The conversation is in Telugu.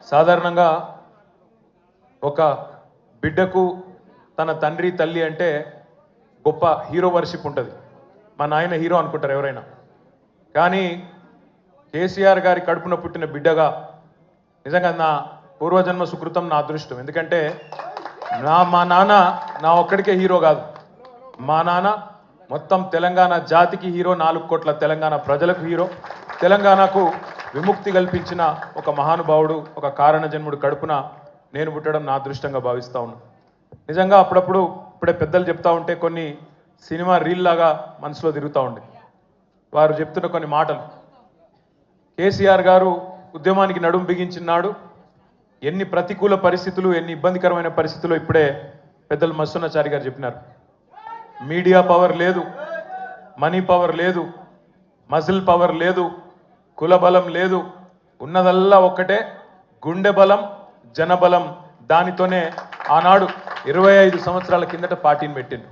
సాధారణంగా ఒక బిడ్డకు తన తండ్రి తల్లి అంటే గొప్ప హీరో వర్షిప్ ఉంటుంది. మా నాయన హీరో అనుకుంటారు ఎవరైనా. కానీ కేసీఆర్ గారి కడుపున పుట్టిన బిడ్డగా నిజంగా నా పూర్వజన్మ సుకృతం, నా అదృష్టం. ఎందుకంటే మా నాన్న నా ఒక్కడికే హీరో కాదు. మా నాన్న మొత్తం తెలంగాణ జాతికి హీరో, 4 కోట్ల తెలంగాణ ప్రజలకు హీరో. తెలంగాణకు విముక్తి కల్పించిన ఒక మహానుభావుడు, ఒక కారణ జన్ముడు కడుపున నేను పుట్టడం నా అదృష్టంగా భావిస్తా ఉన్నాను. నిజంగా అప్పుడప్పుడు ఇప్పుడే పెద్దలు చెప్తా ఉంటే కొన్ని సినిమా రీల్ లాగా మనసులో తిరుగుతూ ఉండే. వారు చెప్తున్న కొన్ని మాటలు, కేసీఆర్ గారు ఉద్యమానికి నడుం బిగించినాడు. ఎన్ని ప్రతికూల పరిస్థితులు, ఎన్ని ఇబ్బందికరమైన పరిస్థితులు ఇప్పుడే పెద్దలు మస్సున్నాచారి గారు చెప్పినారు. మీడియా పవర్ లేదు, మనీ పవర్ లేదు, మజిల్ పవర్ లేదు, కుల బలం లేదు, ఉన్నదల్లా ఒక్కటే గుండె బలం, జనబలం. దానితోనే ఆనాడు 25 సంవత్సరాల కిందట పార్టీని పెట్టింది.